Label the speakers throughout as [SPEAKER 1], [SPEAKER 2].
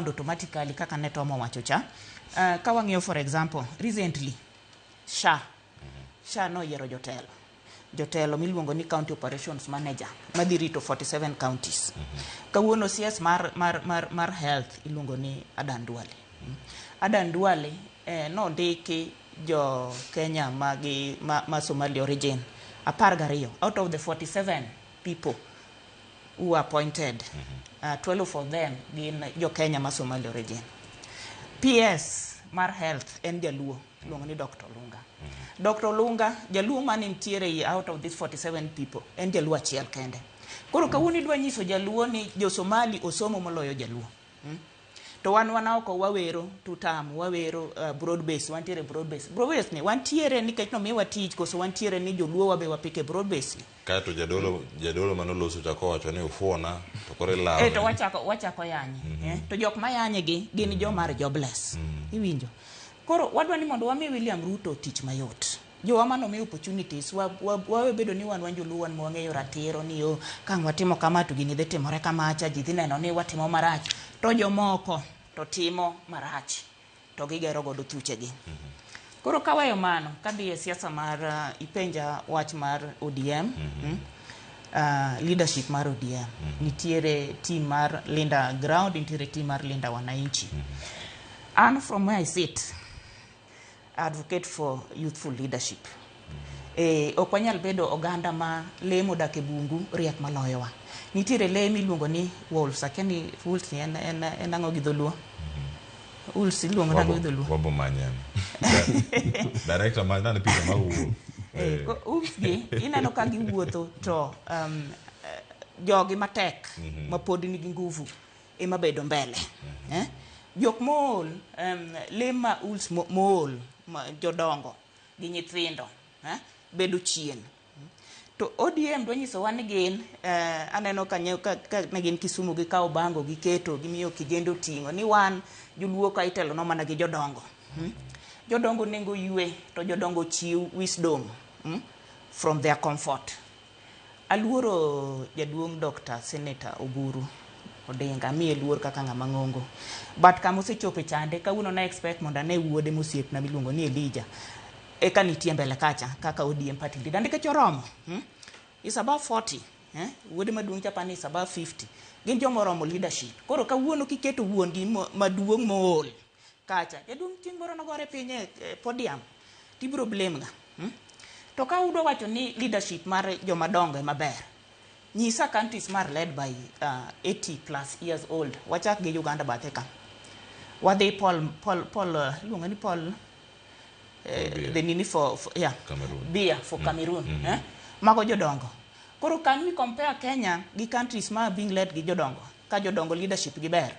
[SPEAKER 1] automatically kaka ne Tom owacho cha. Ka wang'iyo for example, recently SHA noyiero jotelo miluongo ni County Operations Manager madhi rito 47 counties. Kawuono CS mar health iluongo ni Adan Duale. Adan Duale no ndiki jo Kenya ma Somali origin 12 out of the 47 people who were appointed. 12 of them gin jo Kenya ma Somali origin. PS mar health en jaluo iluongo ni Dr. Lunga. Dr. Lunga, jaluo man intiere out of these 47 people, en jaluo achiel kende. Koro kawuono idwa nyiso jaluo ni jo Somali osomo moloyo jaluo. To wan oko wawero tutamu, wawero broad base, wantiere broad base. Broad base ni wantiere nikech no miwa tich koso wantiere ni joluo wabe wapike broad base ni.
[SPEAKER 2] Kato jadolo manoloso chako wacho ni ufuona to kore lawo.
[SPEAKER 1] To wachako yanye. To jok ma yanye gi gin jo mar jobless. Iwinjo. Koro wadwa ni mondo wami William Ruto tich mayot. Jo amano mi opportunities wawe bedo ni wan joluo wan mwang'eyo ratiro ni yo kang watimo kama to gini dhi timore kama cha ji dhi neno ni watimo marach. To jomoko to timo marach. To gigero godo thuchegi. Koro kawayo mano kadhi e siasa mar ipenja wach mar ODM. Leadership mar ODM. Nitiere team mar Linda Ground, nitiere team mar Linda Wananchi. And from where I sit, advocate for youthful leadership. Ok wanyal bedo oganda ma lemo dak e bungu riek maloyowa. Nitiere le miluongo ni wolves, akeni wolves en ang'o gi dholuo. Wolves iluongo nang'o gi dholuo.
[SPEAKER 2] Wabo manyan. Director manyan pita ma wuo.
[SPEAKER 1] Wolves gi ineno ka giwuotho to jogi matek ma pod nigi nguvu ema bedo mbele. Jok mool lema wolves mool jodongo gi nyithindo bedo chien. To ODM dwa nyiso wan gin aneno ka ne gin Kisumu gi kawo bango gi keto gimiyo kijendo ting'o ni wan joluo ka itelo no mana gi jodongo. Jodongo nengo yue to jodongo chiw wisdom from their comfort. Aluoro jaduong' Dr. Senator Oburu Odinga miye luor kaka ng'ama ng'ongo. But kama osechope chande kawuono na expect mondo ne wuode mosiepna miluongo ni Elijah. Eka nitie mbele kacha kaka ODM party leader. Ndike choromo. Is about 40. Wuode maduong' chapani is about 50. Gin jomoromo leadership. Koro kawuono kiketo wuondi maduong' mool kacha. Jaduong' ting' moro nogore piny e podium. Tibiro blame nga. To ka udwa wacho ni leadership mar jomadongo maber. Nyisa countries mar led by 80 plus years old. Wachak gi Uganda bathe ka. Wadhi Paul luonga ni Paul the nini for
[SPEAKER 2] Cameroon.
[SPEAKER 1] Bia for Cameroon. Mago jodongo. Koro can we compare Kenya gi countries ma being led gi jodongo? Ka jodongo leadership gi ber.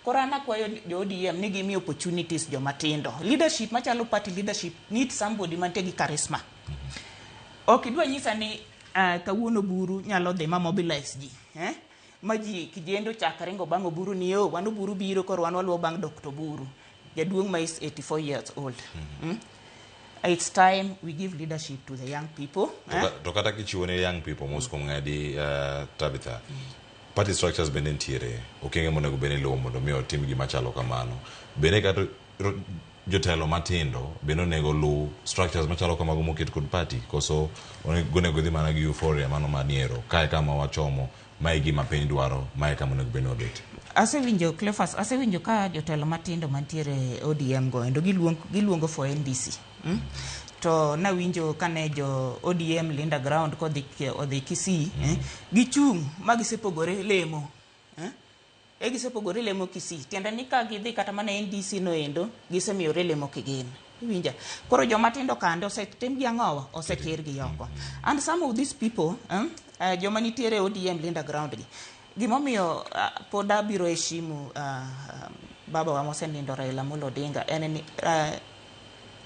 [SPEAKER 1] Koro ana kwayo jo ODM ni gimi opportunities jo matindo. Leadership machalo party leadership need somebody mantie gi charisma. Okidwa nyisa ni kawuono buru nyalo dhi ma mobilize ji. Maji kijendo chakarengo bango buru ni yo wano buru biro koro wano waluo bang Dr. Buru. Jaduong' ma is 84 years old. It's time we give leadership to the young people.
[SPEAKER 2] To kata kichiwone young people mosko ngadi Tabitha. Party structures bende ntiere. Okenge monego bene lo mondo miyo tim gi machalo kamano. Bene kata jotelo matindo beno nego lu structures machalo kamago moket kod party koso onego dhi mana gi euphoria mano maniero kae kama wachomo mai gima piny dwaro mai kama onego beno bet.
[SPEAKER 1] Asewinjo Cleophas, asewinjo ka jotelo matindo mantiere ODM go endo giluongo for NDC. To na winjo kane jo ODM Linda Ground odhi Kisii gichung' magisepogore lemo. Gisepogore lemo Kisii. Tiende ni ka gidhi kata mana NDC no endo gisemiyore lemo kigin. Iwinja. Koro jomatindo kande osetim gi ang'owa osekir gi oko. And some of these people joma nitiere ODM Linda Ground gi gimomiyo pod abiro heshimu baba wa mosenindo Raila Amolo Odinga en ni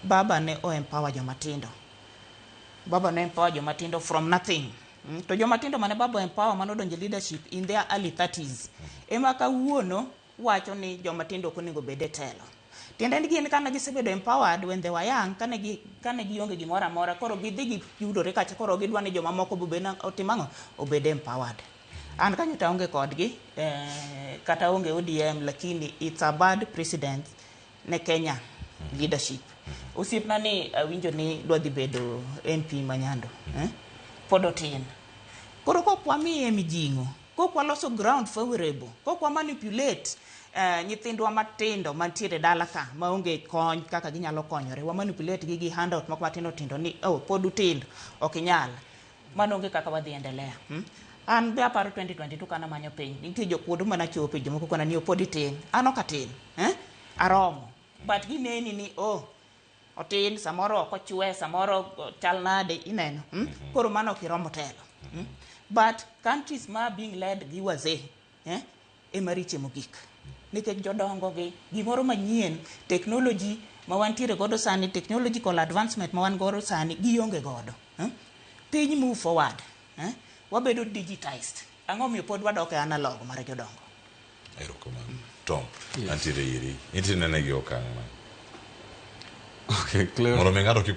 [SPEAKER 1] baba ne empower jomatindo. Baba ne empower jomatindo from nothing. To jomatindo mane baba empower manodonjo leadership in their early 30s. Ema kawuono wacho ni jomatindo ok onego bed e telo. Tiende ni gin kana gisebedo empowered when they were young kane gionge gimoro amora koro gidhi giyudore kacha koro gidwa ni joma moko bobena otimango obed empowered. an kanyo ta onge kodgi kata onge ODM lakini it's a bad precedent ne Kenya leadership. Osiepna ni winjo ni dwadhi bedo MP Manyando pod otin. Koro kokwa miye mijingo, kokwa loso ground favorable, kokwa manipulate nyithindwa matindo mantiere dala ka maonge kony kaka ginyalo konyore, wa manipulate gi handout moko matindo tindo ni pod utindo ok inyal, mano onge kaka wadhi endelea. An be aparo 2022 kana manyo piny nitie jokuodo mana chope jomoko kana ni pod itin, an ok atin, aromo, but gineni ni otin samoro ok ochwe samoro chal nade ineno, koro mano ok iromo telo. But countries ma being led gi wazee emariche mogik nikech jodongo gi gimoro manyien technology ma wantiere godo sani, technological advancement ma wan godo sani gionge godo. Piny move forward, wabedo digitized, ang'o miyo pod wadok e analog mar jodongo.
[SPEAKER 2] Erokamano. Tom, antiere iri, intinene gi okang' ma.
[SPEAKER 3] Okay, clear.
[SPEAKER 2] Mondo mi ng'ato kik